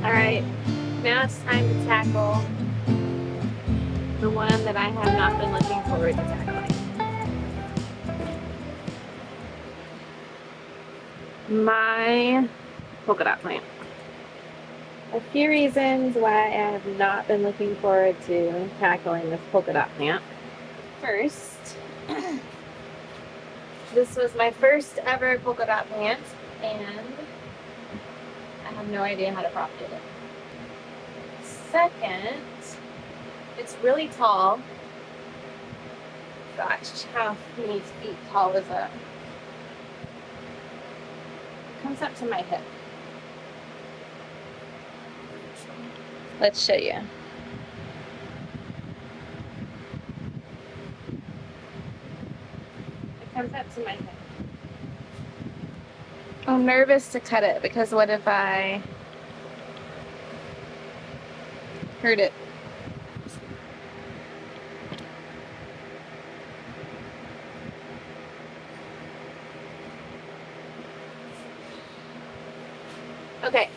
Alright, now it's time to tackle the one that I have not been looking forward to tackling. My polka dot plant. A few reasons why I have not been looking forward to tackling this polka dot plant. First, this was my first ever polka dot plant, and I have no idea how to propagate it. Second, it's really tall. Gosh, how many feet tall is that? It comes up to my hip. Let's show you. It comes up to my hip. I'm nervous to cut it because what if I hurt it? Okay,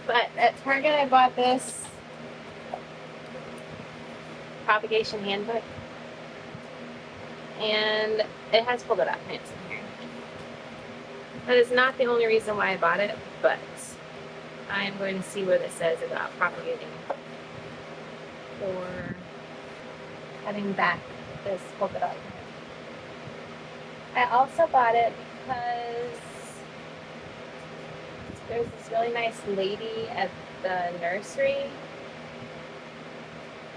but at Target I bought this propagation handbook, and it has polka dot plants in here. That is not the only reason why I bought it, but I am going to see what it says about propagating or cutting back this polka dot plant. I also bought it because there's this really nice lady at the nursery,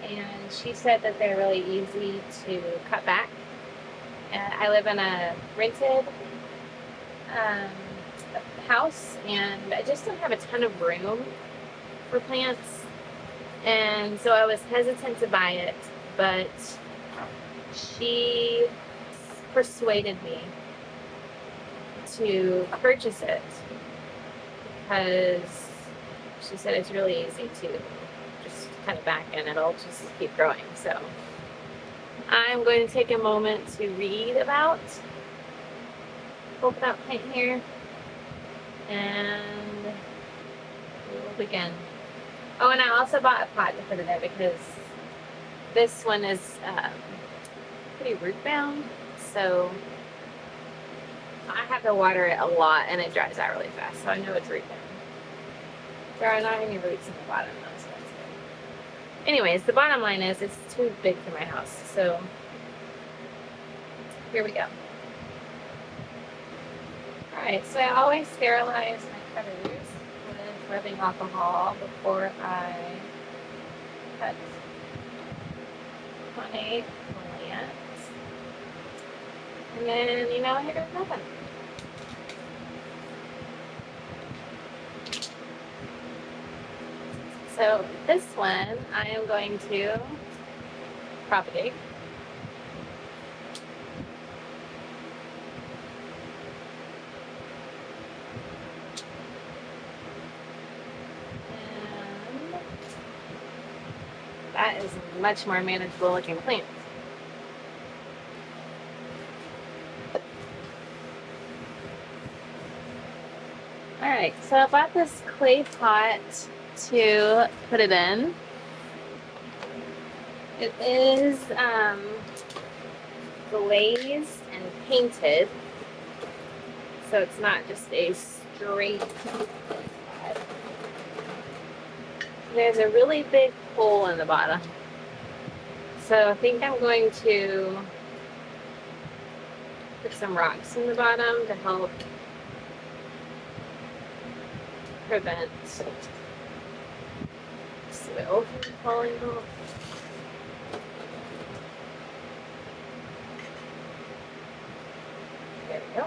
and she said that they're really easy to cut back. And I live in a rented house, and I just don't have a ton of room for plants, and so I was hesitant to buy it, but she persuaded me to purchase it because she said it's really easy to just cut it back and it'll just keep growing. So I'm going to take a moment to read about polka dot plant here, and we will begin. Oh, and I also bought a pot to put it in because this one is pretty root bound, so I have to water it a lot and it dries out really fast, so I know it's root bound. There are not any roots in the bottom though, so that's good. Anyways, the bottom line is it's too big for my house, so here we go. Alright, so I always sterilize my cutters with rubbing alcohol before I cut my plants. And then, here's nothing. So this one I am going to propagate. And that is a much more manageable looking plant. Alright, so I bought this clay pot to put it in. It is glazed and painted, so it's not just a straight pot. There's a really big hole in the bottom, so I think I'm going to put some rocks in the bottom to help prevent soil from falling off. There we go.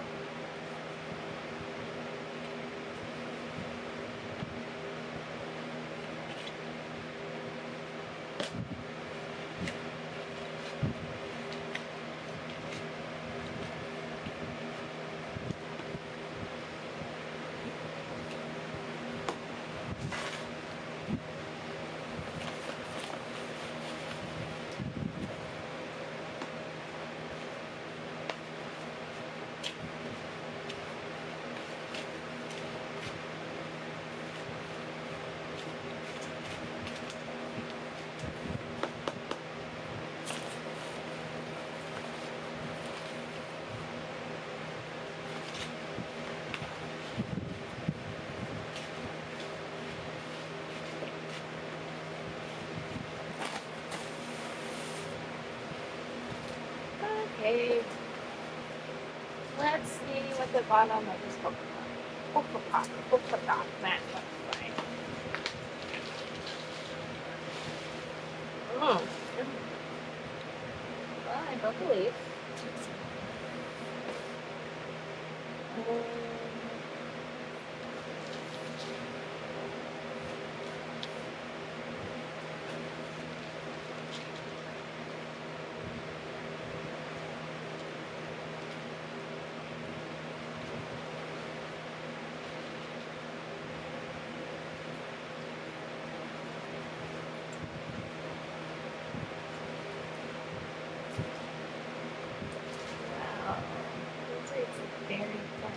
the bottom of this polka dot. Polka dot mat looks like. Mm. Well, I don't believe. Wow, those are very fun.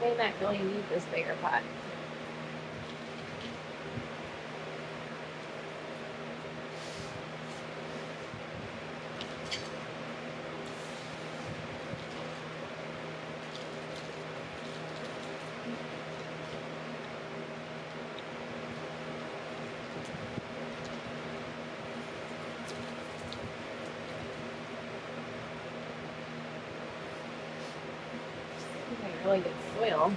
May not really need this bigger pot. Really good soil.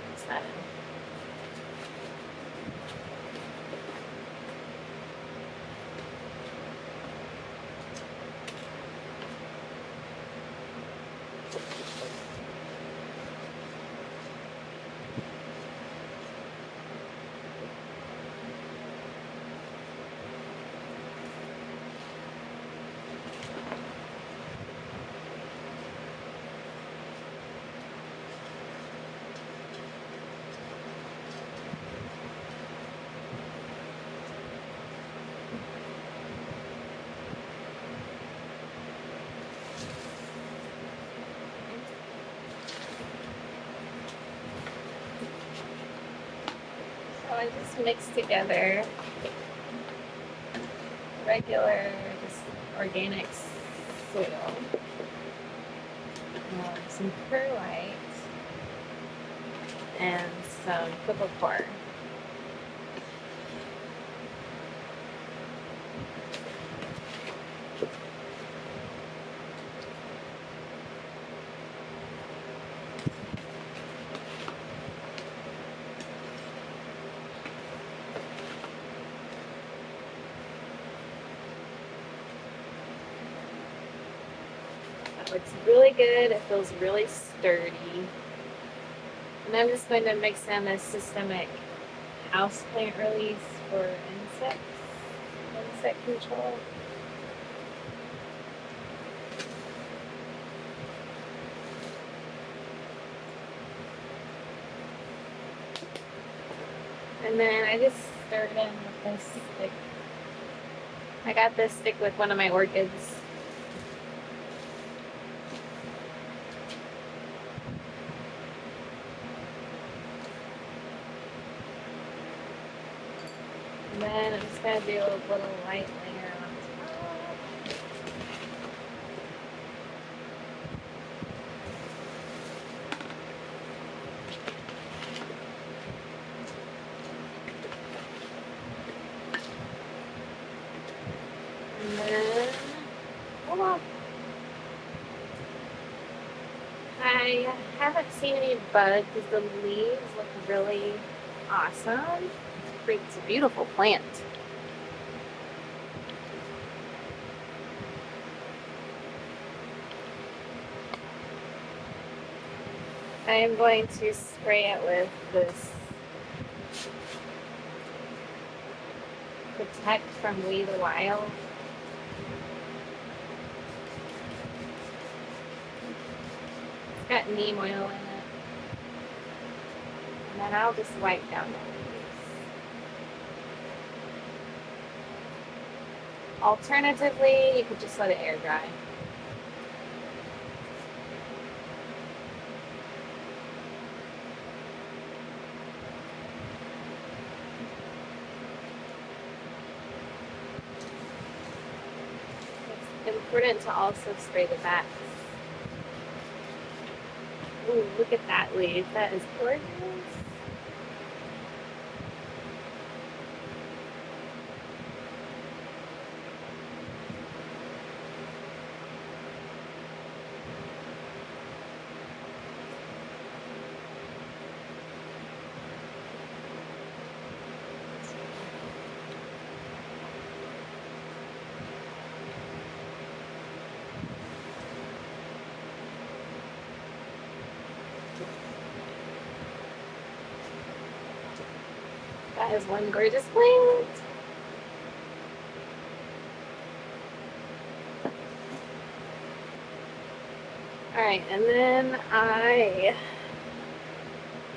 What's that? So I just mixed together regular, just organic soil, some perlite, and some quicklecore. That looks really good. It feels really sturdy. And I'm just going to mix in a systemic houseplant release for insect control. And then I just stirred in with this stick. I got this stick with one of my orchids. And then I'm just going to do a little light layer on top. And then, hold on. I haven't seen any buds because the leaves look really awesome. It's a beautiful plant. I am going to spray it with this Protect from We the Wild. It's got neem oil in it. And then I'll just wipe down the leaves. Alternatively, you could just let it air dry. important to also spray the bats. Ooh, look at that leaf. That is gorgeous. That is one gorgeous plant. All right, and then I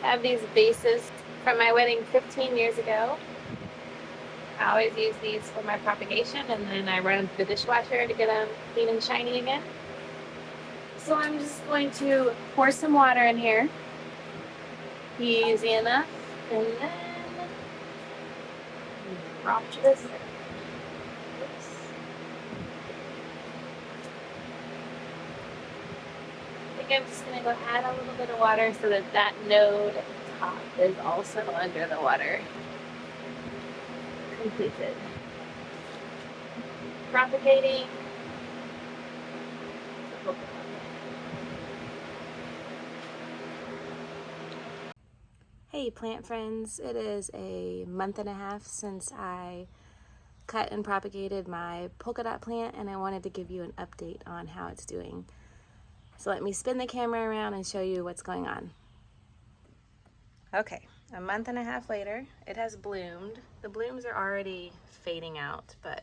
have these vases from my wedding 15 years ago. I always use these for my propagation, and then I run the dishwasher to get them clean and shiny again. So I'm just going to pour some water in here, easy enough, and then drop this. Oops. I think I'm just going to go add a little bit of water so that that node top is also under the water. Completed. Propagating. Hey plant friends, it is a month and a half since I cut and propagated my polka dot plant, and I wanted to give you an update on how it's doing. So let me spin the camera around and show you what's going on. Okay, a month and a half later, it has bloomed. The blooms are already fading out, but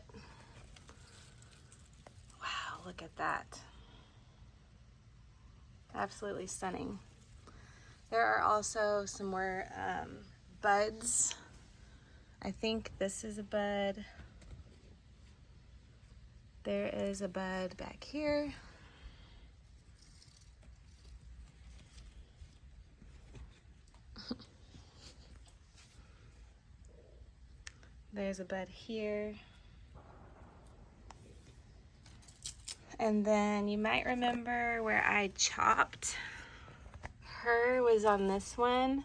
wow, look at that. Absolutely stunning. There are also some more buds. I think this is a bud. There is a bud back here. There's a bud here. And then you might remember where I chopped her was on this one.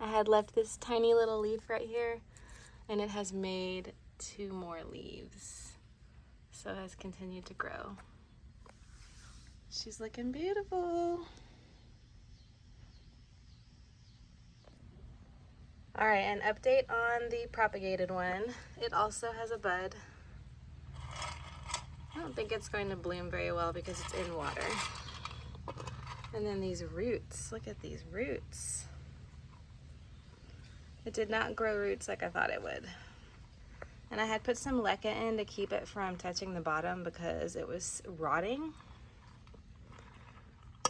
I had left this tiny little leaf right here, and it has made 2 more leaves. So it has continued to grow. She's looking beautiful. All right, an update on the propagated one. It also has a bud. I don't think it's going to bloom very well because it's in water. And then these roots, look at these roots. It did not grow roots like I thought it would. And I had put some leca in to keep it from touching the bottom because it was rotting.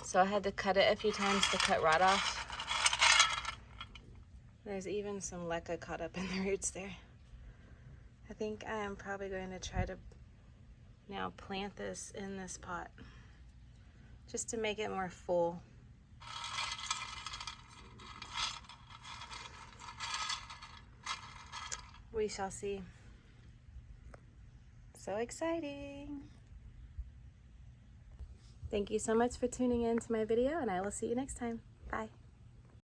So I had to cut it a few times to cut rot off. There's even some leca caught up in the roots there. I think I am probably going to try to now plant this in this pot just to make it more full. We shall see. So exciting. Thank you so much for tuning in to my video, and I will see you next time. Bye.